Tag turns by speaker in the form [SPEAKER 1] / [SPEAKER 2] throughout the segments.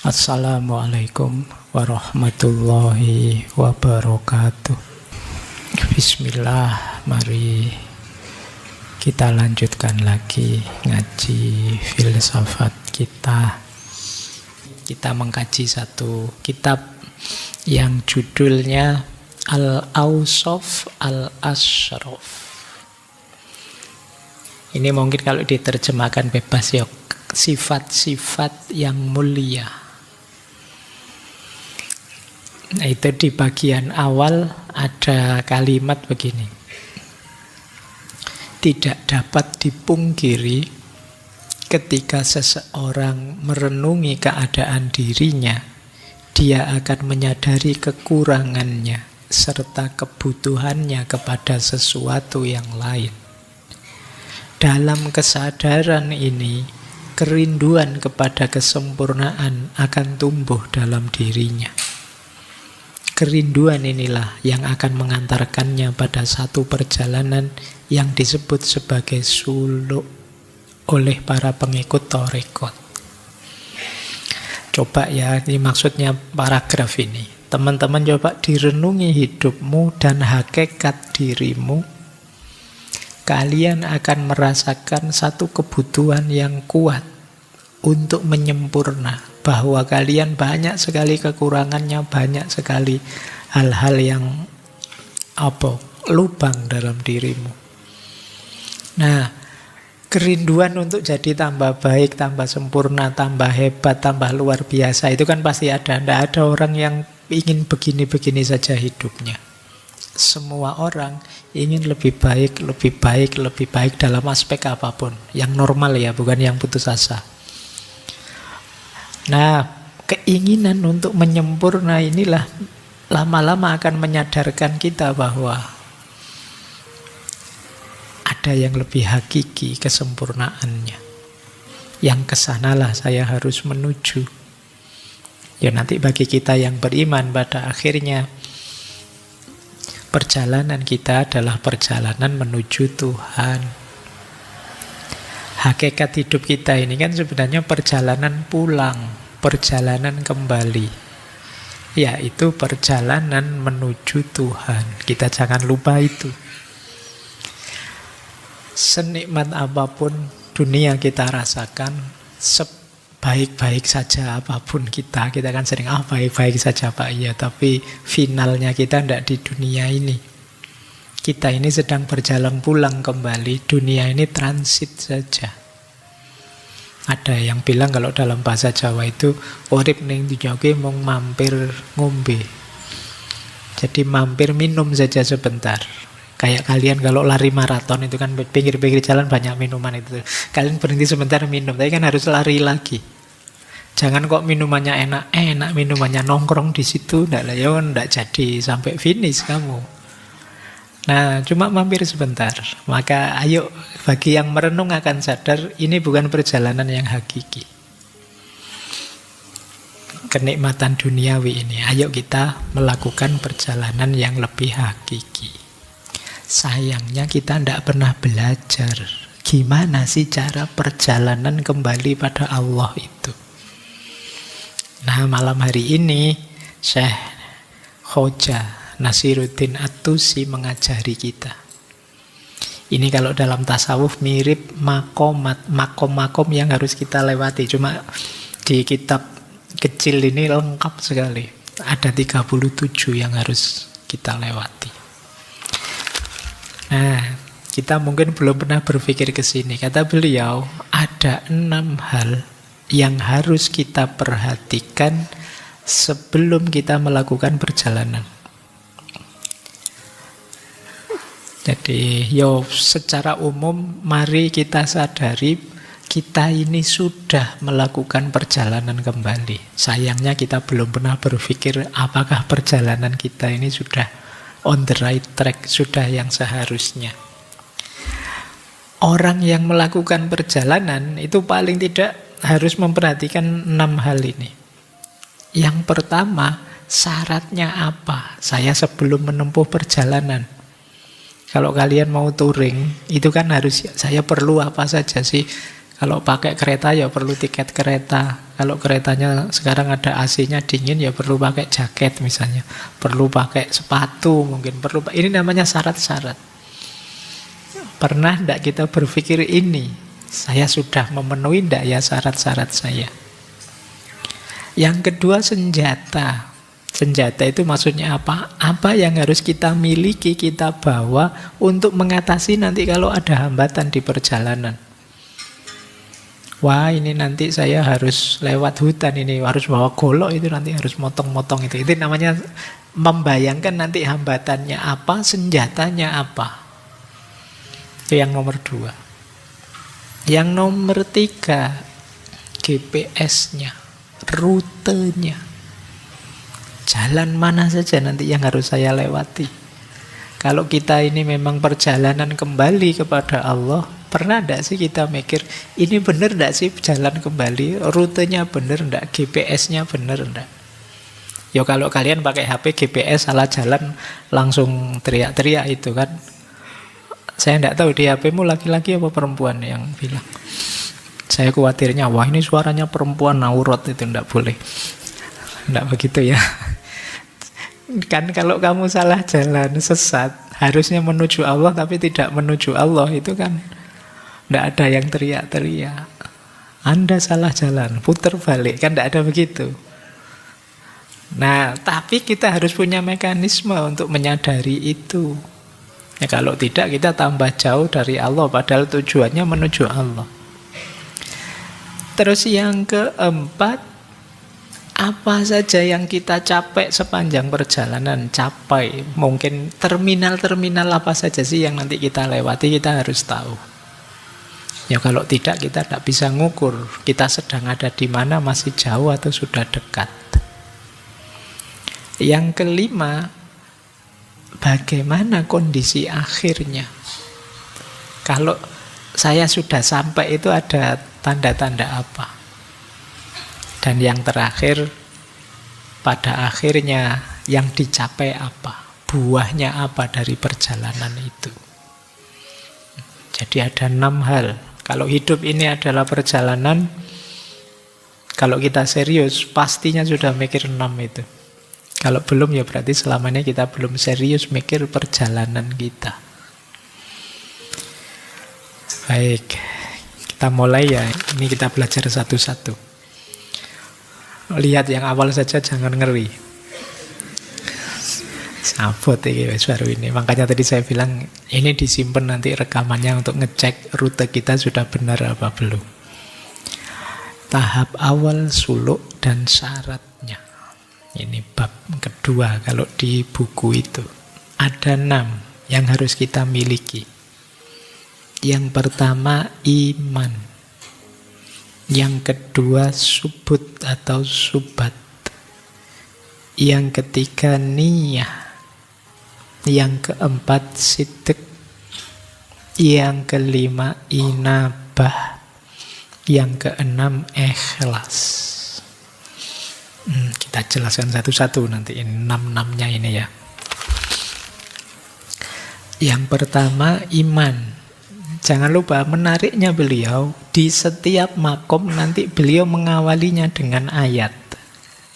[SPEAKER 1] Assalamualaikum warahmatullahi wabarakatuh. Bismillah, mari kita lanjutkan lagi ngaji filsafat kita. Kita mengkaji satu kitab yang judulnya Al-Awsaf Al-Ashraf. Ini mungkin kalau diterjemahkan bebas ya, sifat-sifat yang mulia. Nah, itu di bagian awal ada kalimat begini. Tidak dapat dipungkiri ketika seseorang merenungi keadaan dirinya, dia akan menyadari kekurangannya serta kebutuhannya kepada sesuatu yang lain. Dalam kesadaran ini, kerinduan kepada kesempurnaan akan tumbuh dalam dirinya. Kerinduan inilah yang akan mengantarkannya pada satu perjalanan yang disebut sebagai suluk oleh para pengikut tarekat. Coba ya, ini maksudnya paragraf ini. Teman-teman coba direnungi hidupmu dan hakikat dirimu. Kalian akan merasakan satu kebutuhan yang kuat untuk menyempurna. Bahwa kalian banyak sekali kekurangannya, banyak sekali hal-hal yang lubang dalam dirimu. Nah, kerinduan untuk jadi tambah baik, tambah sempurna, tambah hebat, tambah luar biasa, itu kan pasti ada. Tidak ada orang yang ingin begini-begini saja hidupnya. Semua orang ingin lebih baik, lebih baik, lebih baik dalam aspek apapun. Yang normal ya, bukan yang putus asa. Nah, keinginan untuk menyempurna inilah lama-lama akan menyadarkan kita bahwa ada yang lebih hakiki kesempurnaannya. Yang kesanalah saya harus menuju. Ya nanti bagi kita yang beriman pada akhirnya perjalanan kita adalah perjalanan menuju Tuhan. Hakikat hidup kita ini kan sebenarnya perjalanan pulang, perjalanan kembali. Yaitu perjalanan menuju Tuhan. Kita jangan lupa itu. Senikmat apapun dunia kita rasakan, sebaik-baik saja apapun kita kan sering, baik-baik saja Pak, iya, tapi finalnya kita tidak di dunia ini. Kita ini sedang berjalan pulang kembali, dunia ini transit saja. Ada yang bilang kalau dalam bahasa Jawa itu urip ning dunya ki mung mampir ngombe. Jadi mampir minum saja sebentar. Kayak kalian kalau lari maraton itu kan pinggir-pinggir jalan banyak minuman itu. Kalian berhenti sebentar minum, tapi kan harus lari lagi. Jangan kok minumannya enak, minumannya nongkrong di situ, ndak jadi sampai finish kamu. Nah, cuma mampir sebentar. Maka ayo, bagi yang merenung akan sadar, ini bukan perjalanan yang hakiki. Kenikmatan duniawi ini, ayo kita melakukan perjalanan yang lebih hakiki. Sayangnya kita tidak pernah belajar gimana sih cara perjalanan kembali pada Allah itu. Nah, malam hari ini Syekh Khoja Nasiruddin At-Tusi mengajari kita. Ini kalau dalam tasawuf mirip makom-makom yang harus kita lewati. Cuma di kitab kecil ini lengkap sekali. Ada 37 yang harus kita lewati. Nah, kita mungkin belum pernah berpikir ke sini. Kata beliau, ada 6 hal yang harus kita perhatikan sebelum kita melakukan perjalanan. Jadi, secara umum mari kita sadari kita ini sudah melakukan perjalanan kembali. Sayangnya kita belum pernah berpikir apakah perjalanan kita ini sudah on the right track, sudah yang seharusnya. Orang yang melakukan perjalanan itu paling tidak harus memperhatikan 6 hal ini. Yang pertama, syaratnya apa? Saya sebelum menempuh perjalanan. Kalau kalian mau touring, itu kan harus, saya perlu apa saja sih? Kalau pakai kereta ya perlu tiket kereta. Kalau keretanya sekarang ada AC-nya dingin ya perlu pakai jaket misalnya. Perlu pakai sepatu mungkin. Ini namanya syarat-syarat. Pernah tidak kita berpikir ini? Saya sudah memenuhi tidak ya syarat-syarat saya? Yang kedua senjata. Senjata itu maksudnya apa? Apa yang harus kita miliki, kita bawa untuk mengatasi nanti kalau ada hambatan di perjalanan. Wah ini nanti saya harus lewat hutan ini, harus bawa golok itu nanti harus motong-motong itu. Itu namanya membayangkan nanti hambatannya apa, senjatanya apa. Itu yang nomor 2. Yang nomor 3, GPS-nya, rutenya. Jalan mana saja nanti yang harus saya lewati. Kalau kita ini memang perjalanan kembali kepada Allah, pernah tidak sih kita mikir, ini benar tidak sih jalan kembali, rutenya benar tidak, GPS-nya benar tidak? Ya kalau kalian pakai HP GPS salah jalan, langsung teriak-teriak itu kan. Saya tidak tahu di HP-mu laki-laki apa perempuan yang bilang. Saya khawatirnya, wah ini suaranya perempuan aurat, itu tidak boleh. Tidak begitu ya. Kan kalau kamu salah jalan, sesat, harusnya menuju Allah tapi tidak menuju Allah, itu kan tidak ada yang teriak-teriak. Anda salah jalan, putar balik, kan tidak ada begitu. Nah, tapi kita harus punya mekanisme untuk menyadari itu. Ya, kalau tidak kita tambah jauh dari Allah, padahal tujuannya menuju Allah. Terus yang keempat, apa saja yang kita capek sepanjang perjalanan, capai. Mungkin terminal-terminal apa saja sih yang nanti kita lewati, kita harus tahu. Ya kalau tidak kita tidak bisa ngukur kita sedang ada di mana, masih jauh atau sudah dekat. Yang kelima, bagaimana kondisi akhirnya. Kalau saya sudah sampai itu ada tanda-tanda apa. Dan yang terakhir, pada akhirnya yang dicapai apa? Buahnya apa dari perjalanan itu? Jadi ada 6 hal. Kalau hidup ini adalah perjalanan, kalau kita serius, pastinya sudah mikir 6 itu. Kalau belum ya berarti selama ini kita belum serius mikir perjalanan kita. Baik, kita mulai ya. Ini kita belajar satu-satu. Lihat yang awal saja, jangan ngeri. Sabot ini baru ini. Makanya tadi saya bilang ini disimpan nanti rekamannya untuk ngecek rute kita sudah benar apa belum. Tahap awal, suluk dan syaratnya. Ini bab kedua kalau di buku itu. Ada 6 yang harus kita miliki. Yang pertama iman. Yang kedua subut atau subat. Yang ketiga niyah. Yang keempat sidq. Yang kelima inabah. Yang keenam ikhlas. Kita jelaskan satu-satu nanti ini 6-6-nya ini ya. Yang pertama iman. Jangan lupa menariknya beliau di setiap makom nanti beliau mengawalinya dengan ayat.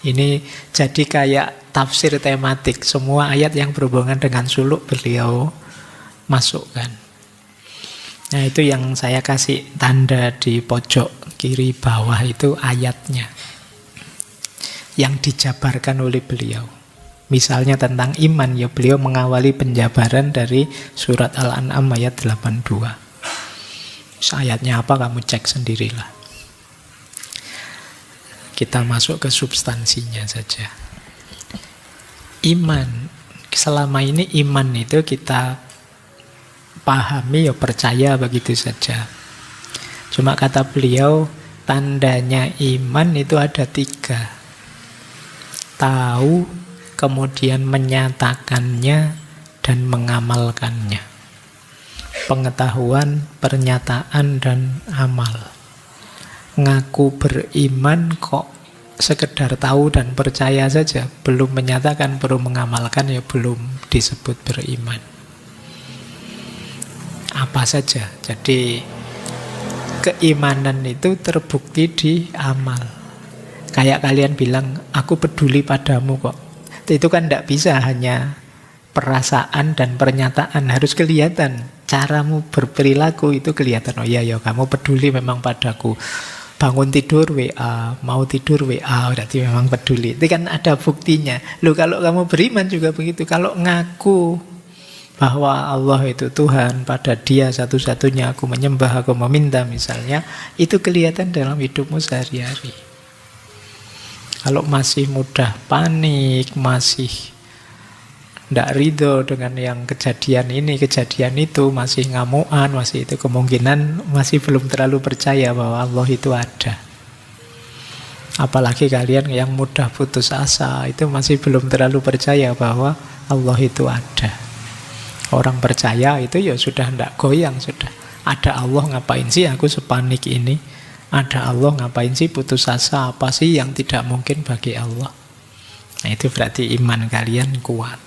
[SPEAKER 1] Ini jadi kayak tafsir tematik. Semua ayat yang berhubungan dengan suluk beliau masukkan. Nah itu yang saya kasih tanda di pojok kiri bawah itu ayatnya. Yang dijabarkan oleh beliau. Misalnya tentang iman ya beliau mengawali penjabaran dari surat Al-An'am ayat 82. Ayatnya apa kamu cek sendirilah. Kita masuk ke substansinya saja. Iman. Selama ini iman itu kita pahami ya percaya begitu saja. Cuma kata beliau tandanya iman itu ada 3. Tahu, kemudian menyatakannya dan mengamalkannya. Pengetahuan, pernyataan, dan amal. Ngaku beriman kok sekedar tahu dan percaya saja, belum menyatakan, belum mengamalkan, ya belum disebut beriman. Apa saja. Jadi keimanan itu terbukti di amal. Kayak kalian bilang, aku peduli padamu kok. Itu kan tidak bisa hanya perasaan dan pernyataan, harus kelihatan. Caramu berperilaku itu kelihatan. Oh iya, ya kamu peduli memang padaku. Bangun tidur WA, mau tidur WA, berarti memang peduli. Itu kan ada buktinya. Loh, kalau kamu beriman juga begitu. Kalau ngaku bahwa Allah itu Tuhan, pada Dia satu-satunya aku menyembah, aku meminta misalnya, itu kelihatan dalam hidupmu sehari-hari. Kalau masih mudah panik, masih tidak ridho dengan yang kejadian ini, kejadian itu, masih ngamuan, masih itu, kemungkinan masih belum terlalu percaya bahwa Allah itu ada. Apalagi kalian yang mudah putus asa, itu masih belum terlalu percaya bahwa Allah itu ada. Orang percaya itu ya sudah tidak goyang, sudah. Ada Allah, ngapain sih aku sepanik ini? Ada Allah, ngapain sih putus asa? Apa sih yang tidak mungkin bagi Allah? Nah, itu berarti iman kalian kuat.